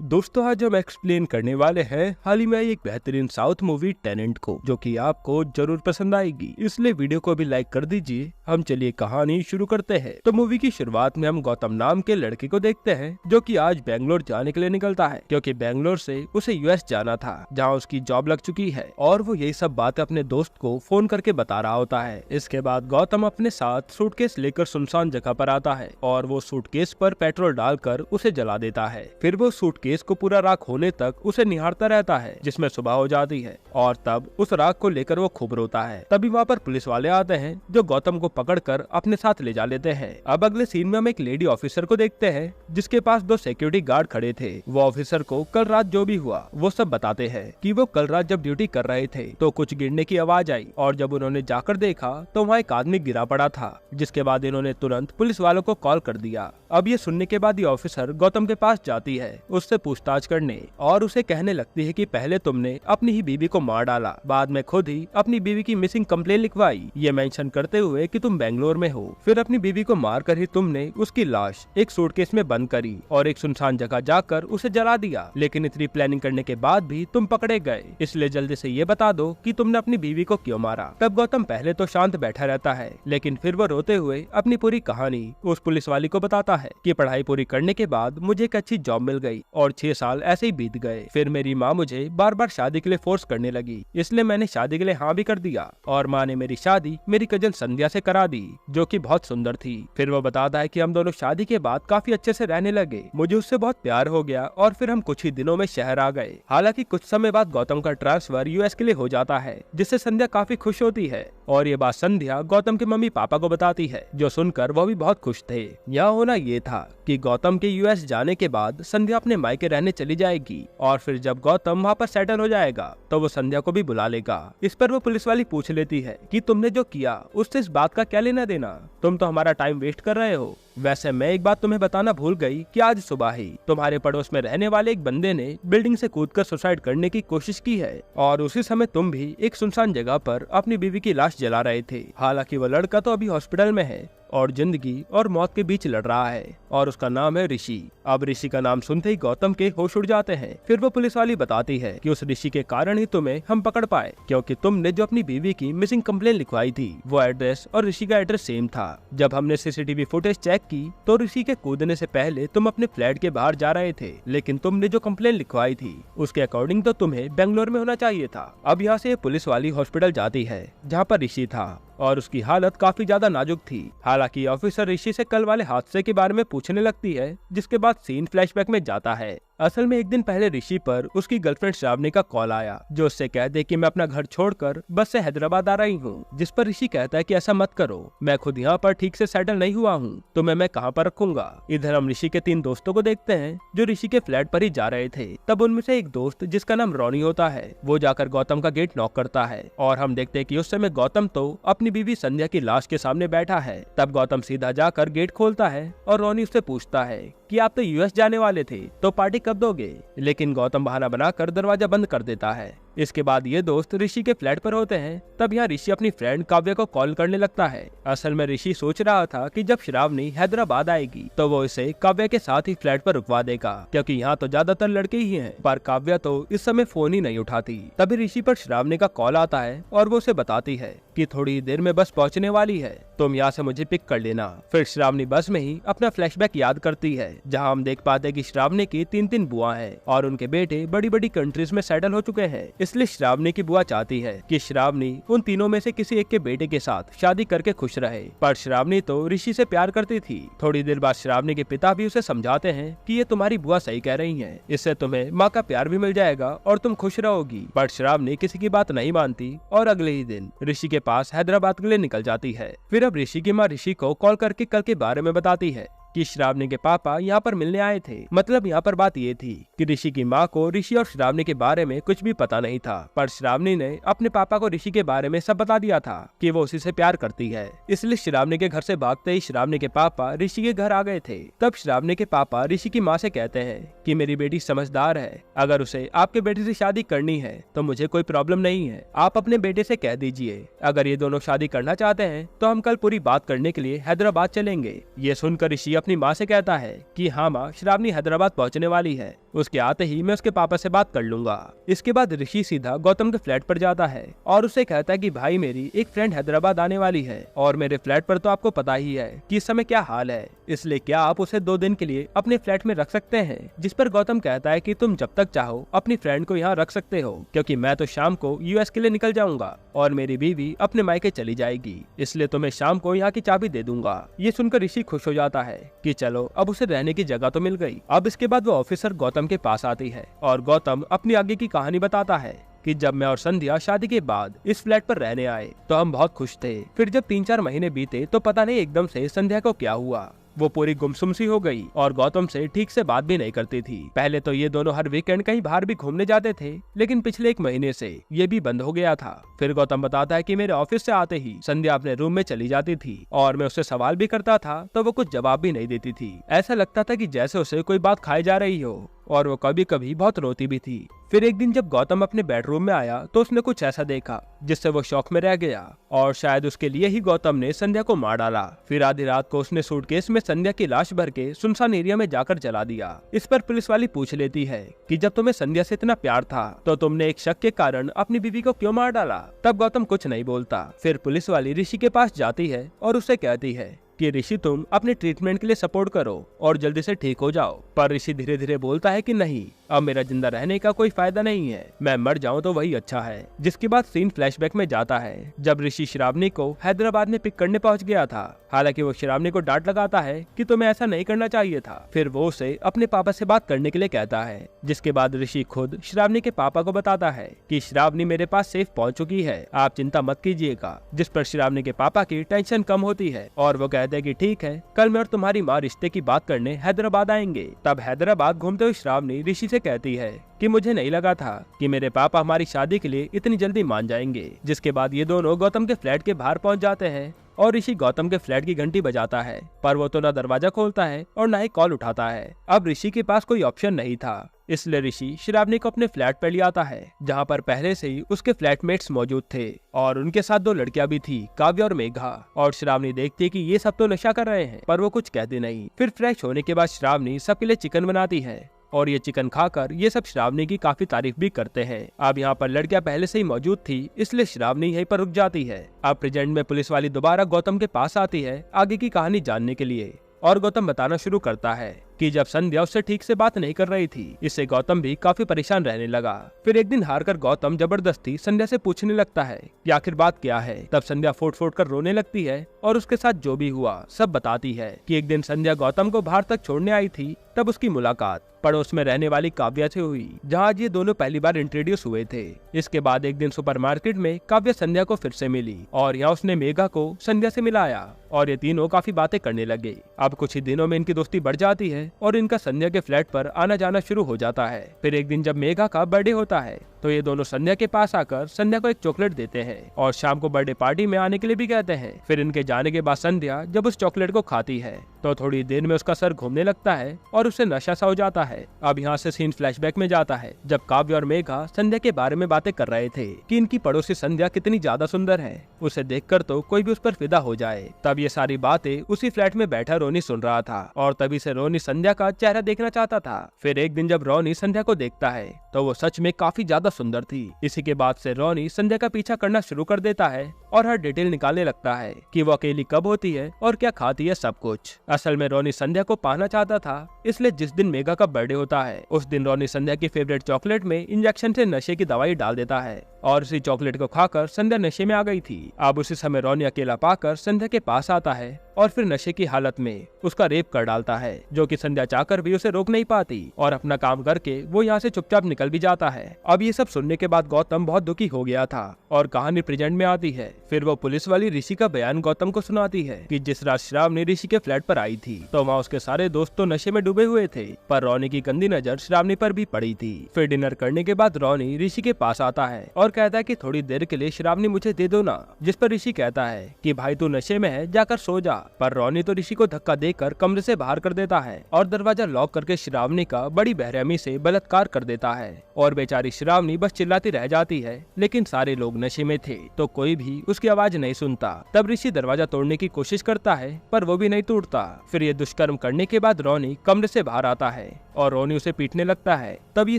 दोस्तों आज हम एक्सप्लेन करने वाले हैं हाल ही में एक बेहतरीन साउथ मूवी टेनेंट को, जो कि आपको जरूर पसंद आएगी, इसलिए वीडियो को भी लाइक कर दीजिए। हम चलिए कहानी शुरू करते हैं। तो मूवी की शुरुआत में हम गौतम नाम के लड़के को देखते हैं, जो कि आज बेंगलोर जाने के लिए निकलता है, क्योंकि बेंगलोर से उसे यूएस जाना था, जहां उसकी जॉब लग चुकी है, और वो यही सब बातें अपने दोस्त को फोन करके बता रहा होता है। इसके बाद गौतम अपने साथ सूटकेस लेकर सुनसान जगह पर आता है, और वो सूटकेस पर पेट्रोल डालकर उसे जला देता है। फिर वो सूटकेस को पूरा राख होने तक उसे निहारता रहता है, जिसमें सुबह हो जाती है, और तब उस राख को लेकर वो खूब रोता है। तभी वहाँ पर पुलिस वाले आते हैं, जो गौतम को पकड़कर अपने साथ ले जा लेते हैं। अब अगले सीन में हम एक लेडी ऑफिसर को देखते हैं, जिसके पास 2 सिक्योरिटी गार्ड खड़े थे। वो ऑफिसर को कल रात जो भी हुआ वो सब बताते हैं कि वो कल रात जब ड्यूटी कर रहे थे तो कुछ गिरने की आवाज आई, और जब उन्होंने जाकर देखा तो वहाँ एक आदमी गिरा पड़ा था, जिसके बाद इन्होंने तुरंत पुलिस वालों को कॉल कर दिया। अब ये सुनने के बाद ये ऑफिसर गौतम के पास जाती है उससे पूछताछ करने, और उसे कहने लगती है कि पहले तुमने अपनी ही बीवी को मार डाला, बाद में खुद ही अपनी बीवी की मिसिंग कंप्लेन लिखवाई, ये मेंशन करते हुए कि तुम बेंगलोर में हो। फिर अपनी बीवी को मार कर ही तुमने उसकी लाश एक सूटकेस में बंद करी और एक सुनसान जगह जाकर उसे जला दिया। लेकिन इतनी प्लानिंग करने के बाद भी तुम पकड़े गए, इसलिए जल्दी से ये बता दो कि तुमने अपनी बीवी को क्यों मारा। तब गौतम पहले तो शांत बैठा रहता है, लेकिन फिर वो रोते हुए अपनी पूरी कहानी उस पुलिस वाली को बताता है कि पढ़ाई पूरी करने के बाद मुझे एक अच्छी जॉब मिल गई और 6 साल ऐसे ही बीत गए। फिर मेरी माँ मुझे बार बार शादी के लिए फोर्स करने लगी, इसलिए मैंने शादी के लिए हाँ भी कर दिया, और माँ ने मेरी शादी मेरी कजन संध्या से करा दी, जो कि बहुत सुंदर थी। फिर वो बताता है कि हम दोनों शादी के बाद काफी अच्छे से रहने लगे, मुझे उससे बहुत प्यार हो गया, और फिर हम कुछ ही दिनों में शहर आ गए। हालांकि कुछ समय बाद गौतम का ट्रांसफर यूएस के लिए हो जाता है, जिससे संध्या काफी खुश होती है, और ये बात संध्या गौतम के मम्मी पापा को बताती है, जो सुनकर वो भी बहुत खुश थे। यहाँ होना ये था कि गौतम के यूएस जाने के बाद संध्या अपने मायके रहने चली जाएगी, और फिर जब गौतम वहाँ पर सेटल हो जाएगा तो वो संध्या को भी बुला लेगा। इस पर वो पुलिस वाली पूछ लेती है कि तुमने जो किया उससे इस बात का क्या लेना देना, तुम तो हमारा टाइम वेस्ट कर रहे हो। वैसे मैं एक बात तुम्हें बताना भूल गई कि आज सुबह ही तुम्हारे पड़ोस में रहने वाले एक बंदे ने बिल्डिंग से कूदकर सुसाइड करने की कोशिश की है, और उसी समय तुम भी एक सुनसान जगह पर अपनी बीवी की लाश जला रहे थे। हालांकि वो लड़का तो अभी हॉस्पिटल में है और जिंदगी और मौत के बीच लड़ रहा है, और उसका नाम है ऋषि। अब ऋषि का नाम सुनते ही गौतम के होश उड़ जाते हैं। फिर वो पुलिस वाली बताती है कि उस ऋषि के कारण ही तुम्हें हम पकड़ पाए, क्योंकि तुमने जो अपनी बीवी की मिसिंग कंप्लेन लिखवाई थी वो एड्रेस और ऋषि का एड्रेस सेम था। जब हमने सीसीटीवी फुटेज चेक की तो ऋषि के कूदने से पहले तुम अपने फ्लैट के बाहर जा रहे थे, लेकिन तुमने जो कंप्लेन लिखवाई थी उसके अकॉर्डिंग तो तुम्हें बेंगलोर में होना चाहिए था। अब यहाँ से पुलिस वाली हॉस्पिटल जाती है जहाँ पर ऋषि था, और उसकी हालत काफी ज्यादा नाजुक थी। हालांकि ऑफिसर ऋषि से कल वाले हादसे के बारे में पूछने लगती है, जिसके बाद सीन फ्लैशबैक में जाता है। असल में एक दिन पहले ऋषि पर उसकी गर्लफ्रेंड श्रावणी का कॉल आया, जो उससे कह दे कि मैं अपना घर छोड़कर बस से हैदराबाद आ रही हूँ, जिस पर ऋषि कहता है कि ऐसा मत करो, मैं खुद यहाँ पर ठीक से सेटल नहीं हुआ हूँ, तो मैं कहाँ पर रखूंगा। इधर हम ऋषि के 3 दोस्तों को देखते हैं, जो ऋषि के फ्लैट पर ही जा रहे थे। तब उनमें से एक दोस्त, जिसका नाम रोनी होता है, वो जाकर गौतम का गेट नॉक करता है, और हम देखते हैं कि उस समय गौतम तो अपनी बीवी संध्या की लाश के सामने बैठा है। तब गौतम सीधा जाकर गेट खोलता है, और रोनी उससे पूछता है कि आप तो यूएस जाने वाले थे, तो पार्टी कब दोगे? लेकिन गौतम बहाना बनाकर दरवाजा बंद कर देता है। इसके बाद ये दोस्त ऋषि के फ्लैट पर होते हैं। तब यहाँ ऋषि अपनी फ्रेंड काव्या को कॉल करने लगता है। असल में ऋषि सोच रहा था कि जब श्रावणी हैदराबाद आएगी तो वो इसे काव्या के साथ ही फ्लैट पर रुकवा देगा, क्योंकि यहाँ तो ज्यादातर लड़के ही हैं, पर काव्या तो इस समय फोन ही नहीं उठाती। तभी ऋषि पर श्रावणी का कॉल आता है, और वो उसे बताती है कि थोड़ी देर में बस पहुँचने वाली है, तुम यहाँ से मुझे पिक कर लेना। फिर श्रावणी बस में ही अपना फ्लैशबैक याद करती है, जहाँ हम देख पाते हैं कि श्रावणी की 3 बुआ है, और उनके बेटे बड़ी बड़ी कंट्रीज में सेटल हो चुके हैं। इसलिए श्रावणी की बुआ चाहती है कि श्रावणी उन तीनों में से किसी एक के बेटे के साथ शादी करके खुश रहे, पर श्रावणी तो ऋषि से प्यार करती थी। थोड़ी देर बाद श्रावणी के पिता भी उसे समझाते हैं कि ये तुम्हारी बुआ सही कह रही हैं, इससे तुम्हें माँ का प्यार भी मिल जाएगा और तुम खुश रहोगी। पर श्रावणी किसी की बात नहीं मानती, और अगले ही दिन ऋषि के पास हैदराबाद के लिए निकल जाती है। फिर अब ऋषि की माँ ऋषि को कॉल करके कल के बारे में बताती है कि श्रावणी के पापा यहाँ पर मिलने आए थे। मतलब यहाँ पर बात ये थी कि ऋषि की माँ को ऋषि और श्रावणी के बारे में कुछ भी पता नहीं था, पर श्रावणी ने अपने पापा को ऋषि के बारे में सब बता दिया था कि वो उसी से प्यार करती है। इसलिए श्रावणी के घर से भागते ही श्रावणी के पापा ऋषि के घर आ गए थे। तब श्रावणी के पापा ऋषि की माँ से कहते हैं कि मेरी बेटी समझदार है, अगर उसे आपके बेटे से शादी करनी है तो मुझे कोई प्रॉब्लम नहीं है, आप अपने बेटे से कह दीजिए अगर ये दोनों शादी करना चाहते हैं तो हम कल पूरी बात करने के लिए हैदराबाद चलेंगे। ये सुनकर ऋषि अपनी माँ से कहता है कि हाँ माँ, श्रावणी हैदराबाद पहुँचने वाली है उसके आते ही मैं उसके पापा से बात कर लूंगा। इसके बाद ऋषि सीधा गौतम के फ्लैट पर जाता है और उसे कहता है कि भाई मेरी एक फ्रेंड हैदराबाद आने वाली है और मेरे फ्लैट पर तो आपको पता ही है कि इस समय क्या हाल है, इसलिए क्या आप उसे 2 दिन के लिए अपने फ्लैट में रख सकते हैं। जिस पर गौतम कहता है कि तुम जब तक चाहो अपनी फ्रेंड को यहाँ रख सकते हो, क्योंकि मैं तो शाम को यूएस के लिए निकल जाऊंगा और मेरी बीवी अपने मायके चली जाएगी, इसलिए तुम्हें शाम को यहाँ की चाबी दे दूंगा। ये सुनकर ऋषि खुश हो जाता है कि चलो अब उसे रहने की जगह तो मिल गई। अब इसके बाद वो ऑफिसर गौतम के पास आती है और गौतम अपनी आगे की कहानी बताता है कि जब मैं और संध्या शादी के बाद इस फ्लैट पर रहने आए तो हम बहुत खुश थे। फिर जब 3-4 महीने बीते तो पता नहीं एकदम से संध्या को क्या हुआ, वो पूरी गुमसुम सी हो गई और गौतम से ठीक से बात भी नहीं करती थी। पहले तो ये दोनों हर वीकेंड कहीं बाहर भी घूमने जाते थे, लेकिन पिछले 1 महीने से ये भी बंद हो गया था। फिर गौतम बताता है कि मेरे ऑफिस से आते ही संध्या अपने रूम में चली जाती थी और मैं उससे सवाल भी करता था तो वो कुछ जवाब भी नहीं देती थी। ऐसा लगता था कि जैसे उसे कोई बात खाई जा रही हो और वो कभी कभी बहुत रोती भी थी। फिर एक दिन जब गौतम अपने बेडरूम में आया तो उसने कुछ ऐसा देखा जिससे वो शौक में रह गया और शायद उसके लिए ही गौतम ने संध्या को मार डाला। फिर आधी रात को उसने सूटकेस में संध्या की लाश भर के सुनसान एरिया में जाकर जला दिया। इस पर पुलिस वाली पूछ लेती है कि जब तुम्हें संध्या से इतना प्यार था तो तुमने एक शक के कारण अपनी बीवी को क्यों मार डाला। तब गौतम कुछ नहीं बोलता। फिर पुलिस वाली ऋषि के पास जाती है और उससे कहती है कि ऋषि तुम अपने ट्रीटमेंट के लिए सपोर्ट करो और जल्दी से ठीक हो जाओ। पर ऋषि धीरे धीरे बोलता है कि नहीं, अब मेरा जिंदा रहने का कोई फायदा नहीं है, मैं मर जाऊं तो वही अच्छा है। जिसके बाद सीन फ्लैशबैक में जाता है जब ऋषि श्रावणी को हैदराबाद में पिक करने पहुंच गया था। हालांकि वो श्रावणी को डांट लगाता है कि तुम्हें ऐसा नहीं करना चाहिए था। फिर वो उसे अपने पापा से बात करने के लिए कहता है, जिसके बाद ऋषि खुद श्रावणी के पापा को बताता है कि श्रावणी मेरे पास सेफ पहुंच चुकी है, आप चिंता मत कीजिएगा। जिस पर श्रावणी के पापा की टेंशन कम होती है और वो कहते हैं कि ठीक है, कल मैं और तुम्हारी माँ रिश्ते की बात करने हैदराबाद आएंगे। तब हैदराबाद घूमते हुए श्रावणी ऋषि से कहती है कि मुझे नहीं लगा था कि मेरे पापा हमारी शादी के लिए इतनी जल्दी मान जाएंगे। जिसके बाद ये दोनों गौतम के फ्लैट के बाहर पहुंच जाते हैं और ऋषि गौतम के फ्लैट की घंटी बजाता है, पर वो तो ना दरवाजा खोलता है और ना ही कॉल उठाता है। अब ऋषि के पास कोई ऑप्शन नहीं था, इसलिए ऋषि श्रावणी को अपने फ्लैट पर ले आता है, जहाँ पर पहले से ही उसके फ्लैटमेट्स मौजूद थे और उनके साथ 2 लड़कियां भी थी, काव्या और मेघा। और श्रावणी देखती है कि ये सब तो नशा कर रहे हैं, पर वो कुछ कहती नहीं। फिर फ्रेश होने के बाद श्रावणी सबके लिए चिकन बनाती है और ये चिकन खाकर ये सब श्रावणी की काफी तारीफ भी करते हैं। अब यहाँ पर लड़कियां पहले से ही मौजूद थी, इसलिए श्रावणी यहीं पर रुक जाती है। अब प्रेजेंट में पुलिस वाली दोबारा गौतम के पास आती है आगे की कहानी जानने के लिए और गौतम बताना शुरू करता है कि जब संध्या उससे ठीक से बात नहीं कर रही थी, इससे गौतम भी काफी परेशान रहने लगा। फिर एक दिन हारकर गौतम जबरदस्ती संध्या से पूछने लगता है कि आखिर बात क्या है। तब संध्या फुट फुट कर रोने लगती है और उसके साथ जो भी हुआ सब बताती है कि एक दिन संध्या गौतम को बाहर तक छोड़ने आई थी, तब उसकी मुलाकात पड़ोस में रहने वाली काव्या से हुई, जहाँ ये दोनों पहली बार इंट्रोड्यूस हुए थे। इसके बाद एक दिन सुपरमार्केट में काव्या संध्या को फिर से मिली और यहाँ उसने मेघा को संध्या से मिलाया और ये तीनों काफी बातें करने लगे। अब कुछ ही दिनों में इनकी दोस्ती बढ़ जाती है और इनका संध्या के फ्लैट पर आना जाना शुरू हो जाता है। फिर एक दिन जब मेघा का बर्थडे होता है तो ये दोनों संध्या के पास आकर संध्या को एक चॉकलेट देते हैं और शाम को बर्थडे पार्टी में आने के लिए भी कहते हैं। फिर इनके जाने के बाद संध्या जब उस चॉकलेट को खाती है तो थोड़ी देर में उसका सर घूमने लगता है और उसे नशा सा हो जाता है। अब यहाँ से सीन फ्लैशबैक में जाता है जब काव्य और मेघा संध्या के बारे में बातें कर रहे थे कि इनकी पड़ोसी संध्या कितनी ज्यादा सुंदर है, उसे देखकर तो कोई भी उस पर फिदा हो जाए। तब ये सारी बातें उसी फ्लैट में बैठा रोनी सुन रहा था और तभी से रोनी संध्या का चेहरा देखना चाहता था। फिर एक दिन जब रोनी संध्या को देखता है तो वो सच में काफी ज्यादा सुंदर थी। इसी के बाद से रोनी संध्या का पीछा करना शुरू कर देता है और हर डिटेल निकालने लगता है कि वो अकेली कब होती है और क्या खाती है, सब कुछ। असल में रोनी संध्या को पाना चाहता था, इसलिए जिस दिन मेघा का बर्थडे होता है उस दिन रोनी संध्या की फेवरेट चॉकलेट में इंजेक्शन से नशे की दवाई डाल देता है और उसी चॉकलेट को खाकर संध्या नशे में आ गई थी। अब उसी समय रोनी अकेला पाकर संध्या के पास आता है और फिर नशे की हालत में उसका रेप कर डालता है, जो कि संध्या चाहकर भी उसे रोक नहीं पाती और अपना काम करके वो यहाँ से चुपचाप निकल भी जाता है। अब ये सब सुनने के बाद गौतम बहुत दुखी हो गया था और कहानी प्रेजेंट में आती है। फिर वो पुलिस वाली ऋषि का बयान गौतम को सुनाती है कि जिस रात श्रावणी ऋषि के फ्लैट पर आई थी तो वहाँ उसके सारे दोस्त तो नशे में डूबे हुए थे, पर रोनी की गंदी नजर श्रावणी पर भी पड़ी थी। फिर डिनर करने के बाद रोनी ऋषि के पास आता है और कहता है कि थोड़ी देर के लिए श्रावणी मुझे दे दो ना, जिस पर ऋषि कहता है कि भाई तू नशे में है, जाकर सो जा। पर रोनी तो ऋषि को धक्का देकर कमरे से बाहर कर देता है और दरवाजा लॉक करके श्रावणी का बड़ी बेरहमी से बलात्कार कर देता है। है और बेचारी श्रावणी बस चिल्लाती रह जाती है, लेकिन सारे लोग नशे में थे तो कोई भी उसकी आवाज नहीं सुनता। तब ऋषि दरवाजा तोड़ने की कोशिश करता है पर वो भी नहीं टूटता। फिर ये दुष्कर्म करने के बाद रोनी कमरे से बाहर आता है और रोनी उसे पीटने लगता है। तब ये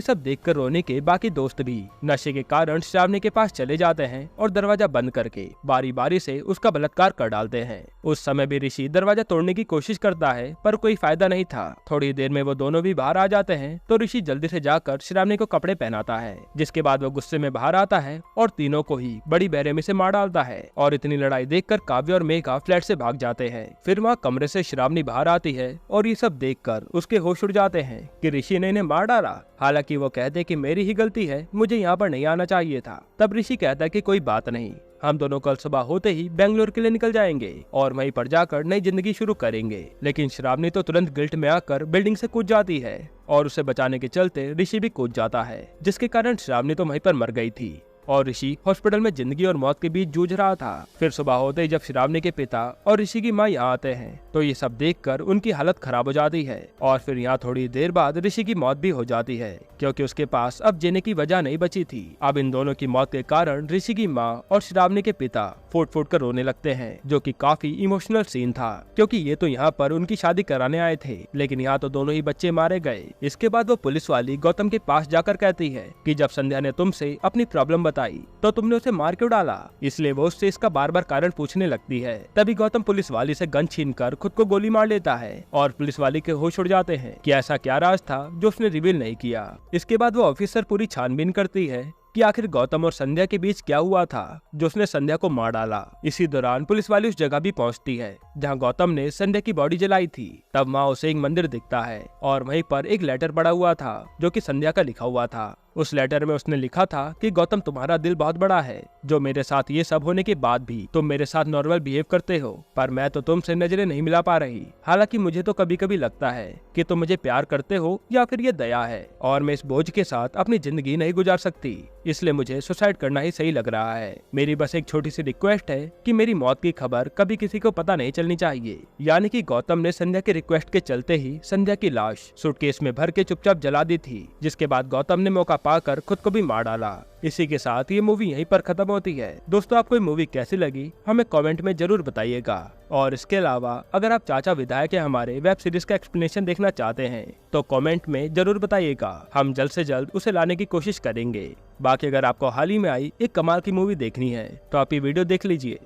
सब देखकर रोनी के बाकी दोस्त भी नशे के कारण श्रावणी के पास चले जाते हैं और दरवाजा बंद करके बारी बारी से उसका बलात्कार कर डालते हैं। उस समय भी ऋषि दरवाजा तोड़ने की कोशिश करता है पर कोई फायदा नहीं था। थोड़ी देर में वो दोनों भी बाहर आ जाते हैं तो ऋषि जल्दी से जाकर श्रावणी को कपड़े पहनाता है, जिसके बाद वो गुस्से में बाहर आता है और तीनों को ही बड़ी बेरहमी से मार डालता है। और इतनी लड़ाई देखकर काव्य और मेघा फ्लैट से भाग जाते हैं। फिर वहाँ कमरे से श्रावणी बाहर आती है और ये सब देखकर उसके होश उड़ जाते हैं कि ऋषि ने इन्हें मार डाला। हालांकि वो कहते कि मेरी ही गलती है, मुझे यहाँ पर नहीं आना चाहिए था। तब ऋषि कहता है कि कोई बात नहीं, हम दोनों कल सुबह होते ही बेंगलोर के लिए निकल जाएंगे और वहीं पर जाकर नई जिंदगी शुरू करेंगे। लेकिन श्रावणी तो तुरंत गिल्ट में आकर बिल्डिंग से कूद जाती है और उसे बचाने के चलते ऋषि भी कूद जाता है, जिसके कारण श्रावणी तो वहीं पर मर गई थी और ऋषि हॉस्पिटल में जिंदगी और मौत के बीच जूझ रहा था। फिर सुबह होते ही जब श्रावणी के पिता और ऋषि की माँ यहाँ आते हैं तो ये सब देखकर उनकी हालत खराब हो जाती है। और फिर यहाँ थोड़ी देर बाद ऋषि की मौत भी हो जाती है क्योंकि उसके पास अब जीने की वजह नहीं बची थी। अब इन दोनों की मौत के कारण ऋषि की माँ और श्रावणी के पिता फूट फूट कर रोने लगते हैं, जो कि काफी इमोशनल सीन था क्योंकि ये तो यहाँ पर उनकी शादी कराने आए थे, लेकिन यहाँ तो दोनों ही बच्चे मारे गए। इसके बाद वो पुलिस वाली गौतम के पास जाकर कहती है कि जब संध्या ने तुमसे अपनी प्रॉब्लम बताई तो तुमने उसे मार क्यों डाला, इसलिए वो उससे इसका बार बार कारण पूछने लगती है। तभी गौतम पुलिस वाली से गन छीनकर खुद को गोली मार लेता है और पुलिस वाली के होश उड़ जाते हैं कि ऐसा क्या राज था जो उसने रिवील नहीं किया। इसके बाद वो ऑफिसर पूरी छानबीन करती है कि आखिर गौतम और संध्या के बीच क्या हुआ था जो उसने संध्या को मार डाला। इसी दौरान पुलिस वाली उस जगह भी पहुंचती है जहां गौतम ने संध्या की बॉडी जलाई थी। तब वहां उसे एक मंदिर दिखता है और वहीं पर एक लेटर पड़ा हुआ था जो कि संध्या का लिखा हुआ था। उस लेटर में उसने लिखा था कि गौतम, तुम्हारा दिल बहुत बड़ा है, जो मेरे साथ ये सब होने के बाद भी तुम मेरे साथ नॉर्मल बिहेव करते हो, पर मैं तो तुमसे नजरें नहीं मिला पा रही। हालांकि मुझे तो कभी कभी लगता है कि तुम मुझे प्यार करते हो या फिर ये दया है और मैं इस बोझ के साथ अपनी जिंदगी नहीं गुजार सकती, इसलिए मुझे सुसाइड करना ही सही लग रहा है। मेरी बस एक छोटी सी रिक्वेस्ट है कि मेरी मौत की खबर कभी किसी को पता नहीं चलनी चाहिए। यानी कि गौतम ने संध्या के रिक्वेस्ट के चलते ही संध्या की लाश सूटकेस में भर के चुपचाप जला दी थी, जिसके बाद गौतम ने मौका पाकर खुद को भी मार डाला। इसी के साथ ये मूवी यहीं पर खत्म होती है। दोस्तों, आपको ये मूवी कैसी लगी हमें कमेंट में जरूर बताइएगा। और इसके अलावा अगर आप चाचा विधायक के हमारे वेब सीरीज का एक्सप्लेनेशन देखना चाहते हैं तो कमेंट में जरूर बताइएगा, हम जल्द से जल्द उसे लाने की कोशिश करेंगे। बाकी अगर आपको हाल ही में आई एक कमाल की मूवी देखनी है तो आप ये वीडियो देख लीजिए।